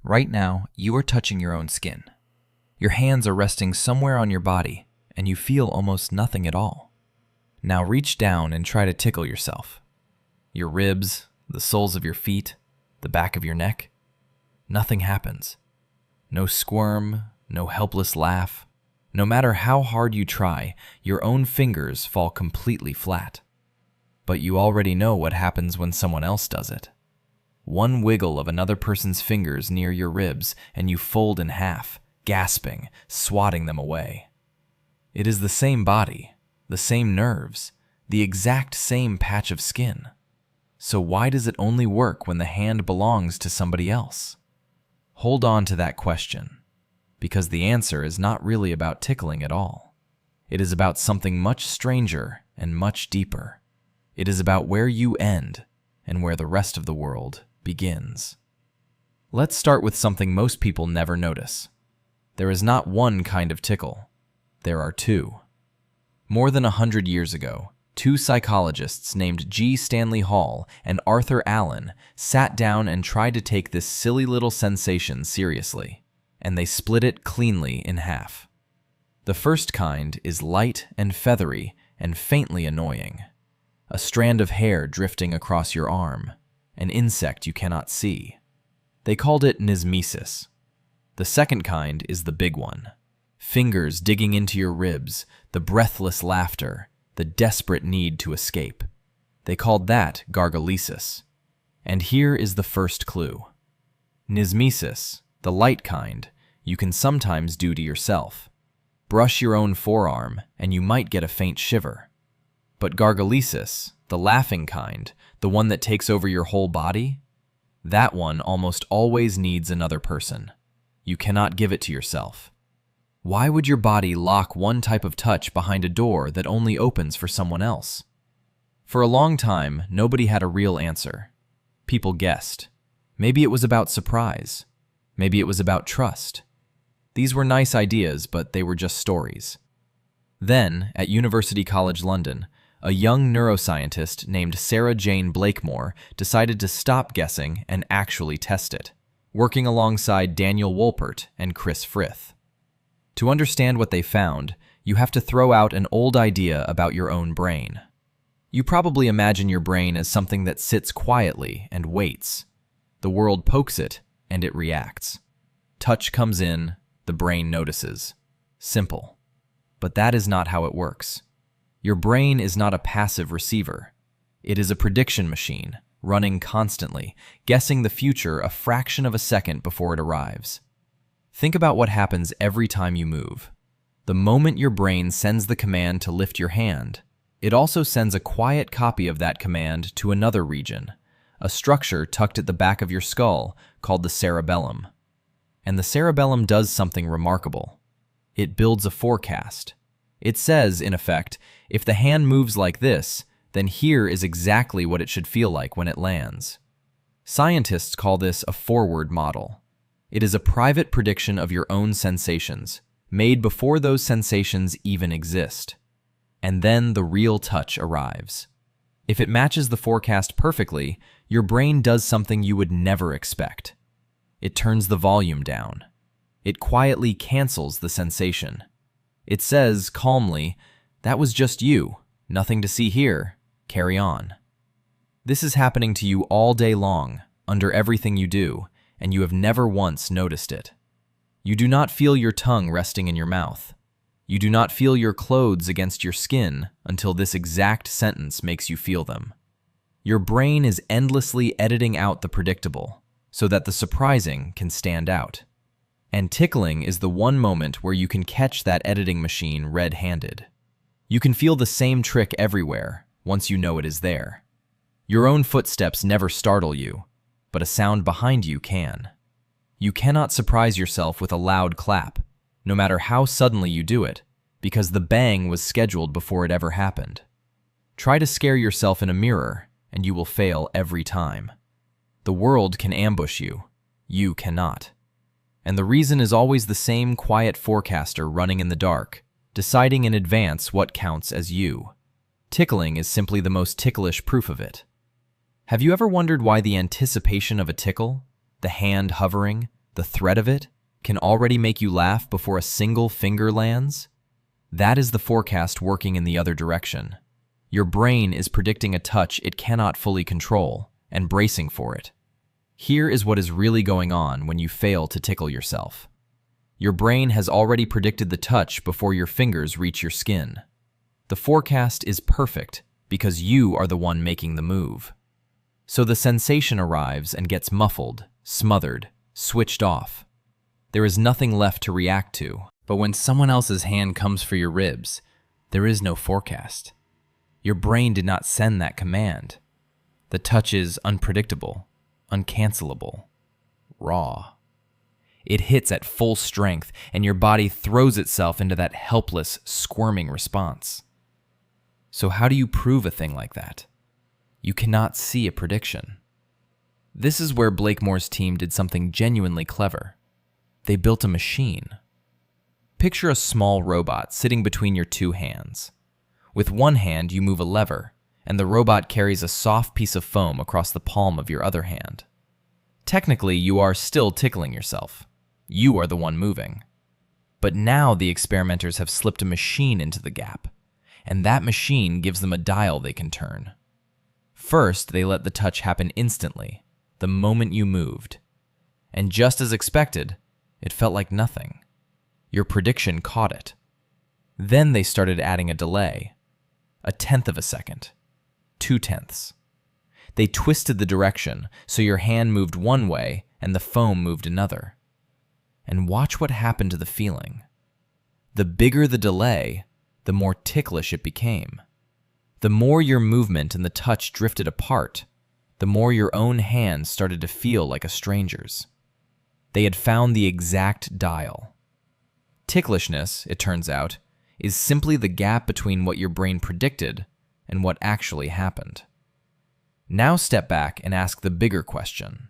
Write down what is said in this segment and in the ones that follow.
Right now, you are touching your own skin. Your hands are resting somewhere on your body, and you feel almost nothing at all. Now reach down and try to tickle yourself. Your ribs, the soles of your feet, the back of your neck. Nothing happens. No squirm, no helpless laugh. No matter how hard you try, your own fingers fall completely flat. But you already know what happens when someone else does it. One wiggle of another person's fingers near your ribs, and you fold in half, gasping, swatting them away. It is the same body, the same nerves, the exact same patch of skin. So why does it only work when the hand belongs to somebody else? Hold on to that question, because the answer is not really about tickling at all. It is about something much stranger and much deeper. It is about where you end and where the rest of the world begins. Let's start with something most people never notice. There is not one kind of tickle. There are two. More than 100 years ago, two psychologists named G. Stanley Hall and Arthur Allen sat down and tried to take this silly little sensation seriously, and they split it cleanly in half. The first kind is light and feathery and faintly annoying. A strand of hair drifting across your arm, an insect you cannot see. They called it nismesis. The second kind is the big one. Fingers digging into your ribs, the breathless laughter, the desperate need to escape. They called that gargalesis. And here is the first clue. Nismesis, the light kind, you can sometimes do to yourself. Brush your own forearm, and you might get a faint shiver. But gargalesis, the laughing kind, the one that takes over your whole body, that one almost always needs another person. You cannot give it to yourself. Why would your body lock one type of touch behind a door that only opens for someone else? For a long time, nobody had a real answer. People guessed. Maybe it was about surprise. Maybe it was about trust. These were nice ideas, but they were just stories. Then, at University College London, a young neuroscientist named Sarah-Jayne Blakemore decided to stop guessing and actually test it, working alongside Daniel Wolpert and Chris Frith. To understand what they found, you have to throw out an old idea about your own brain. You probably imagine your brain as something that sits quietly and waits. The world pokes it, and it reacts. Touch comes in, the brain notices. Simple. But that is not how it works. Your brain is not a passive receiver. It is a prediction machine, running constantly, guessing the future a fraction of a second before it arrives. Think about what happens every time you move. The moment your brain sends the command to lift your hand, it also sends a quiet copy of that command to another region, a structure tucked at the back of your skull called the cerebellum. And the cerebellum does something remarkable. It builds a forecast. It says, in effect, if the hand moves like this, then here is exactly what it should feel like when it lands. Scientists call this a forward model. It is a private prediction of your own sensations, made before those sensations even exist. And then the real touch arrives. If it matches the forecast perfectly, your brain does something you would never expect. It turns the volume down. It quietly cancels the sensation. It says, calmly, "That was just you. Nothing to see here. Carry on." This is happening to you all day long, under everything you do, and you have never once noticed it. You do not feel your tongue resting in your mouth. You do not feel your clothes against your skin until this exact sentence makes you feel them. Your brain is endlessly editing out the predictable, so that the surprising can stand out. And tickling is the one moment where you can catch that editing machine red-handed. You can feel the same trick everywhere, once you know it is there. Your own footsteps never startle you, but a sound behind you can. You cannot surprise yourself with a loud clap, no matter how suddenly you do it, because the bang was scheduled before it ever happened. Try to scare yourself in a mirror, and you will fail every time. The world can ambush you. You cannot. And the reason is always the same quiet forecaster running in the dark, deciding in advance what counts as you. Tickling is simply the most ticklish proof of it. Have you ever wondered why the anticipation of a tickle, the hand hovering, The threat of it can already make you laugh before a single finger lands? That is the forecast working in the other direction. Your brain is predicting a touch it cannot fully control and bracing for it. Here is what is really going on when you fail to tickle yourself. Your brain has already predicted the touch before your fingers reach your skin. The forecast is perfect because you are the one making the move. So the sensation arrives and gets muffled, smothered, switched off. There is nothing left to react to, but when someone else's hand comes for your ribs, there is no forecast. Your brain did not send that command. The touch is unpredictable, uncancelable, raw. It hits at full strength, and your body throws itself into that helpless, squirming response. So how do you prove a thing like that? You cannot see a prediction. This is where Blakemore's team did something genuinely clever. They built a machine. Picture a small robot sitting between your two hands. With one hand, you move a lever, and the robot carries a soft piece of foam across the palm of your other hand. Technically, you are still tickling yourself. You are the one moving. But now the experimenters have slipped a machine into the gap, and that machine gives them a dial they can turn. First, they let the touch happen instantly, the moment you moved. And just as expected, it felt like nothing. Your prediction caught it. Then they started adding a delay, 1/10 of a second, 2/10. They twisted the direction so your hand moved one way and the foam moved another. And watch what happened to the feeling. The bigger the delay, the more ticklish it became. The more your movement and the touch drifted apart, the more your own hand started to feel like a stranger's. They had found the exact dial. Ticklishness, it turns out, is simply the gap between what your brain predicted and what actually happened. Now step back and ask the bigger question.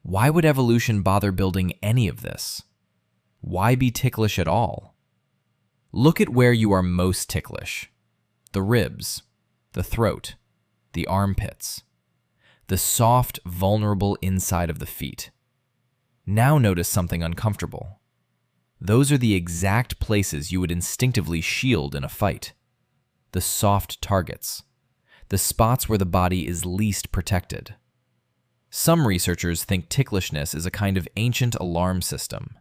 Why would evolution bother building any of this? Why be ticklish at all? Look at where you are most ticklish. The ribs, the throat, the armpits, the soft, vulnerable inside of the feet. Now notice something uncomfortable. Those are the exact places you would instinctively shield in a fight. The soft targets, the spots where the body is least protected. Some researchers think ticklishness is a kind of ancient alarm system,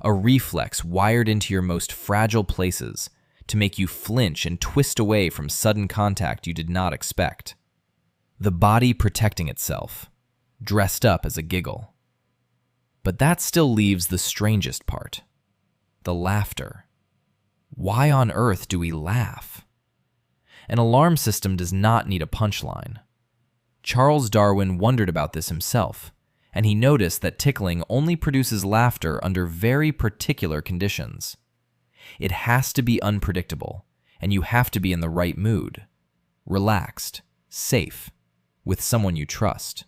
a reflex wired into your most fragile places to make you flinch and twist away from sudden contact you did not expect. The body protecting itself, dressed up as a giggle. But that still leaves the strangest part, the laughter. Why on earth do we laugh? An alarm system does not need a punchline. Charles Darwin wondered about this himself, and he noticed that tickling only produces laughter under very particular conditions. It has to be unpredictable, and you have to be in the right mood, relaxed, safe, with someone you trust.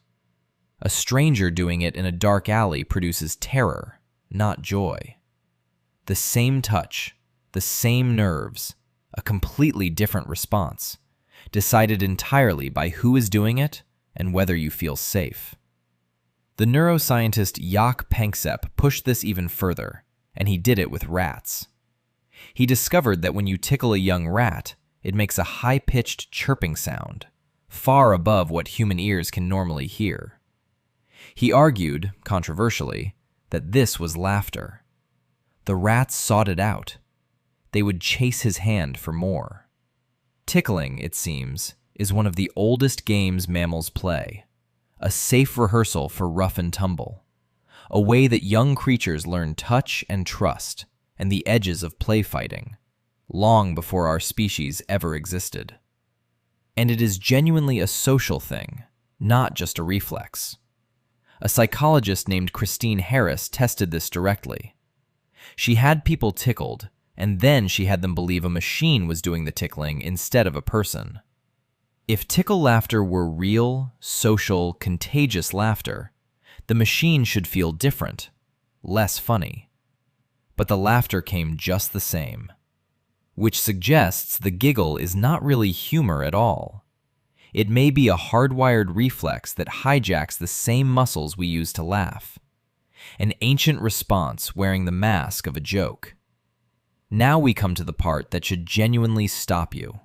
A stranger doing it in a dark alley produces terror, not joy. The same touch, the same nerves, a completely different response, decided entirely by who is doing it and whether you feel safe. The neuroscientist Jaak Panksepp pushed this even further, and he did it with rats. He discovered that when you tickle a young rat, it makes a high-pitched chirping sound, far above what human ears can normally hear. He argued, controversially, that this was laughter. The rats sought it out. They would chase his hand for more. Tickling, it seems, is one of the oldest games mammals play, a safe rehearsal for rough and tumble, a way that young creatures learn touch and trust and the edges of play fighting, long before our species ever existed. And it is genuinely a social thing, not just a reflex. A psychologist named Christine Harris tested this directly. She had people tickled, and then she had them believe a machine was doing the tickling instead of a person. If tickle laughter were real, social, contagious laughter, the machine should feel different, less funny. But the laughter came just the same, which suggests the giggle is not really humor at all. It may be a hardwired reflex that hijacks the same muscles we use to laugh. an ancient response wearing the mask of a joke. Now we come to the part that should genuinely stop you.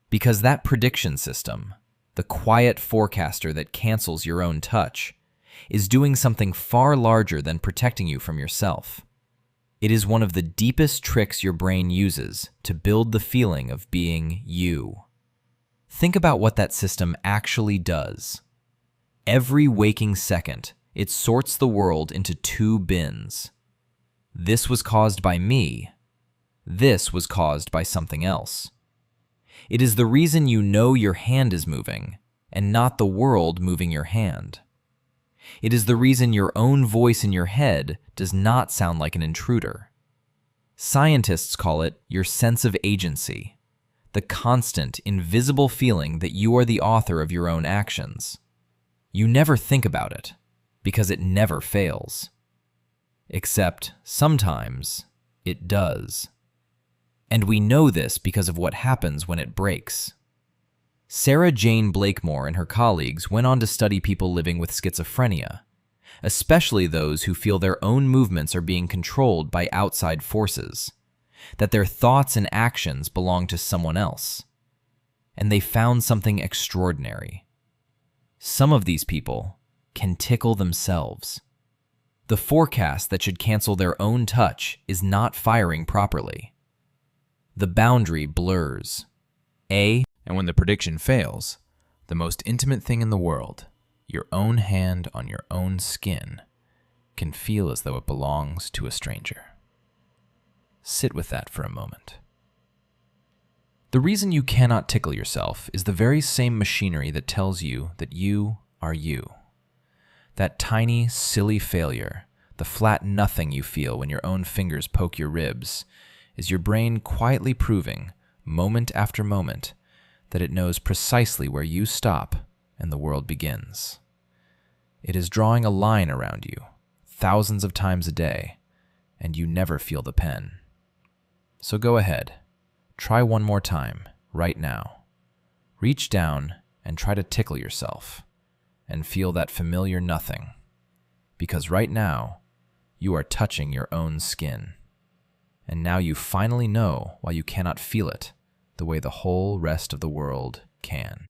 Because that prediction system, the quiet forecaster that cancels your own touch, is doing something far larger than protecting you from yourself. It is one of the deepest tricks your brain uses to build the feeling of being you. Think about what that system actually does. Every waking second, it sorts the world into two bins. This was caused by me. This was caused by something else. It is the reason you know your hand is moving, and not the world moving your hand. It is the reason your own voice in your head does not sound like an intruder. Scientists call it your sense of agency, the constant, invisible feeling that you are the author of your own actions. You never think about it, because it never fails. Except sometimes it does. And we know this because of what happens when it breaks. Sarah-Jayne Blakemore and her colleagues went on to study people living with schizophrenia, especially those who feel their own movements are being controlled by outside forces, that their thoughts and actions belong to someone else. And they found something extraordinary. Some of these people can tickle themselves. The forecast that should cancel their own touch is not firing properly. The boundary blurs. And when the prediction fails, the most intimate thing in the world, your own hand on your own skin, can feel as though it belongs to a stranger. Sit with that for a moment. The reason you cannot tickle yourself is the very same machinery that tells you that you are you. That tiny, silly failure, the flat nothing you feel when your own fingers poke your ribs, is your brain quietly proving, moment after moment, that it knows precisely where you stop and the world begins. It is drawing a line around you, thousands of times a day, and you never feel the pen. So go ahead, try one more time, right now. Reach down and try to tickle yourself, and feel that familiar nothing, because right now, you are touching your own skin. And now you finally know why you cannot feel it the way the whole rest of the world can.